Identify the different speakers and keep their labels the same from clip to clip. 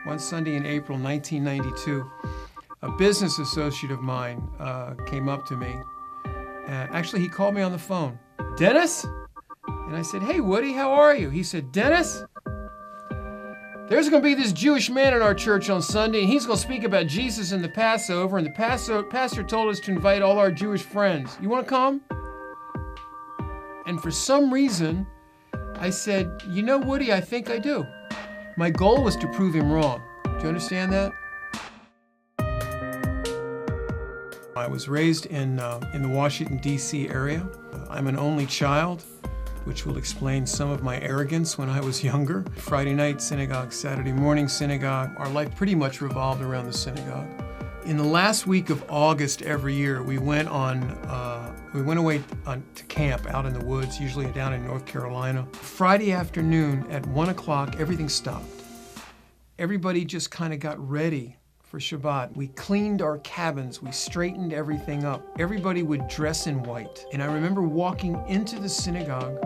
Speaker 1: One Sunday in April 1992, a business associate of mine came up to me. Actually, he called me on the phone. "Dennis?" And I said, "Hey, Woody, how are you?" He said, "Dennis, there's going to be this Jewish man in our church on Sunday, and he's going to speak about Jesus and the Passover, and the pastor told us to invite all our Jewish friends. You want to come?" And for some reason, I said, "You know, Woody, I think I do." My goal was to prove him wrong. Do you understand that? I was raised in the Washington, D.C. area. I'm an only child, which will explain some of my arrogance when I was younger. Friday night synagogue, Saturday morning synagogue. Our life pretty much revolved around the synagogue. In the last week of August every year, we went away to camp out in the woods, usually down in North Carolina. Friday afternoon at 1 o'clock, everything stopped. Everybody just kind of got ready for Shabbat. We cleaned our cabins, we straightened everything up. Everybody would dress in white. And I remember walking into the synagogue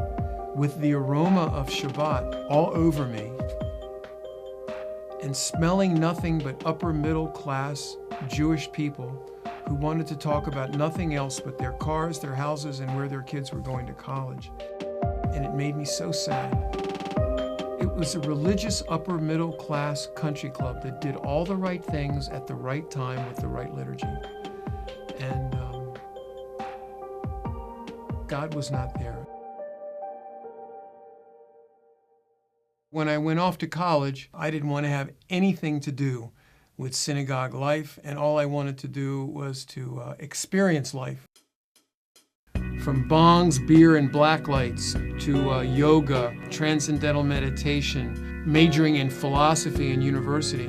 Speaker 1: with the aroma of Shabbat all over me and smelling nothing but upper middle class Jewish people who wanted to talk about nothing else but their cars, their houses, and where their kids were going to college. And it made me so sad. It was a religious upper middle class country club that did all the right things at the right time with the right liturgy. And God was not there. When I went off to college, I didn't want to have anything to do with synagogue life, and all I wanted to do was to experience life. From bongs, beer, and black lights to yoga, transcendental meditation, majoring in philosophy in university.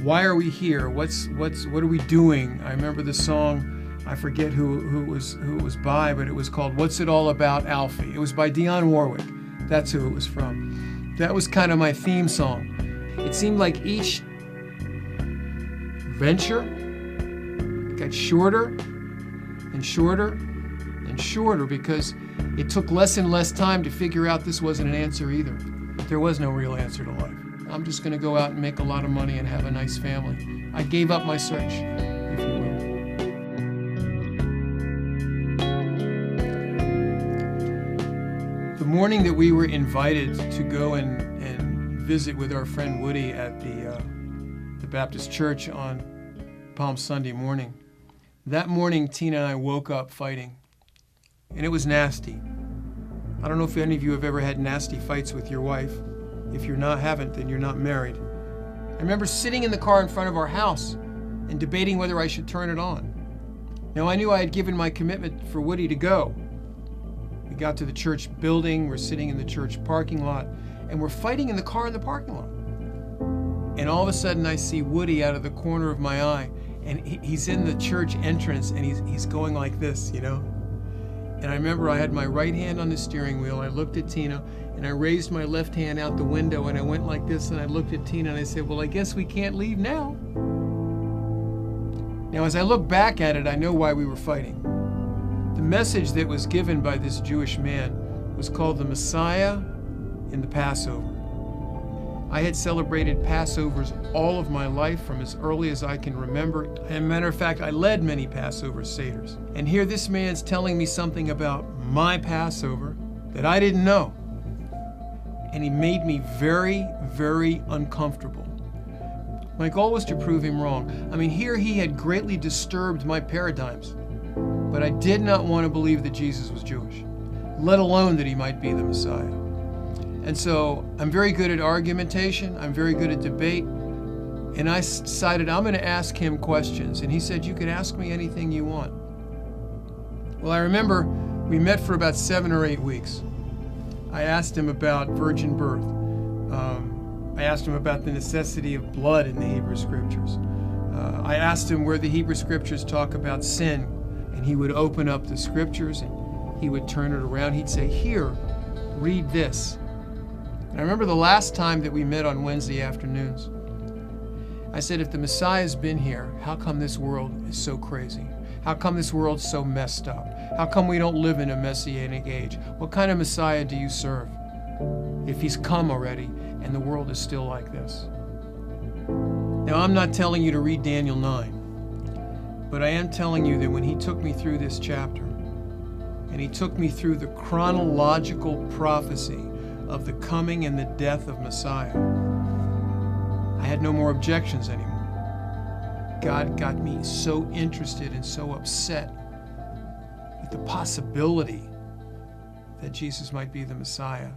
Speaker 1: Why are we here? What are we doing? I remember the song, I forget who it was by, but it was called "What's It All About, Alfie?" It was by Dionne Warwick. That's who it was from. That was kind of my theme song. It seemed like each venture got shorter and shorter and shorter because it took less and less time to figure out this wasn't an answer either. But there was no real answer to life. I'm just going to go out and make a lot of money and have a nice family. I gave up my search, if you will. The morning that we were invited to go and visit with our friend Woody at the Baptist church on Palm Sunday morning, that morning Tina and I woke up fighting. And it was nasty. I don't know if any of you have ever had nasty fights with your wife. If you're not, haven't, then you're not married. I remember sitting in the car in front of our house and debating whether I should turn it on. Now, I knew I had given my commitment for Woody to go. We got to the church building, we're sitting in the church parking lot, and we're fighting in the car in the parking lot. And all of a sudden I see Woody out of the corner of my eye, and he's in the church entrance, and he's going like this, you know? And I remember I had my right hand on the steering wheel. I looked at Tina, and I raised my left hand out the window, and I went like this, and I looked at Tina, and I said, "Well, I guess we can't leave now." Now, as I look back at it, I know why we were fighting. The message that was given by this Jewish man was called the Messiah in the Passover. I had celebrated Passovers all of my life from as early as I can remember. And as a matter of fact, I led many Passover Seders. And here this man's telling me something about my Passover that I didn't know. And he made me very, very uncomfortable. My goal was to prove him wrong. I mean, here he had greatly disturbed my paradigms. But I did not want to believe that Jesus was Jewish, let alone that he might be the Messiah. And so I'm very good at argumentation, I'm very good at debate, and I decided I'm going to ask him questions. And he said, "You can ask me anything you want." Well, I remember we met for about 7 or 8 weeks. I asked him about virgin birth. I asked him about the necessity of blood in the Hebrew Scriptures. I asked him where the Hebrew Scriptures talk about sin, and he would open up the Scriptures and he would turn it around. He'd say, "Here, read this." And I remember the last time that we met on Wednesday afternoons, I said, "If the Messiah's been here, how come this world is so crazy? How come this world's so messed up? How come we don't live in a Messianic age? What kind of Messiah do you serve if he's come already and the world is still like this?" Now, I'm not telling you to read Daniel 9, but I am telling you that when he took me through this chapter, and he took me through the chronological prophecy of the coming and the death of Messiah, I had no more objections anymore. God got me so interested and so upset with the possibility that Jesus might be the Messiah.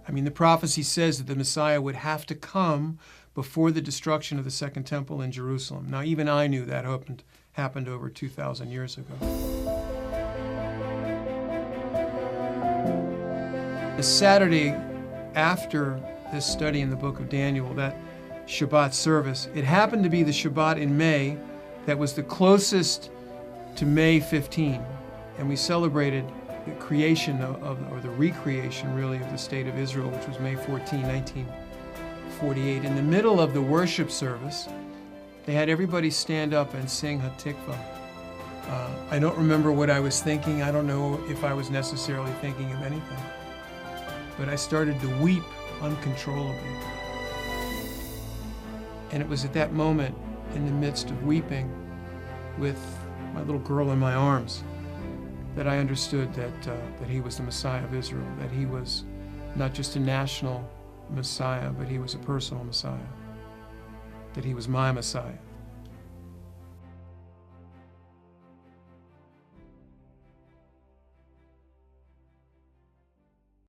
Speaker 1: I mean, the prophecy says that the Messiah would have to come before the destruction of the Second Temple in Jerusalem. Now, even I knew that happened over 2,000 years ago. The Saturday after this study in the book of Daniel, that Shabbat service, it happened to be the Shabbat in May that was the closest to May 15, and we celebrated the creation or the recreation, really, of the state of Israel, which was May 14, 1948. In the middle of the worship service, they had everybody stand up and sing Hatikvah. I don't remember what I was thinking. I don't know if I was necessarily thinking of anything. But I started to weep uncontrollably. And it was at that moment, in the midst of weeping, with my little girl in my arms, that I understood that he was the Messiah of Israel, that he was not just a national Messiah, but he was a personal Messiah, that he was my Messiah.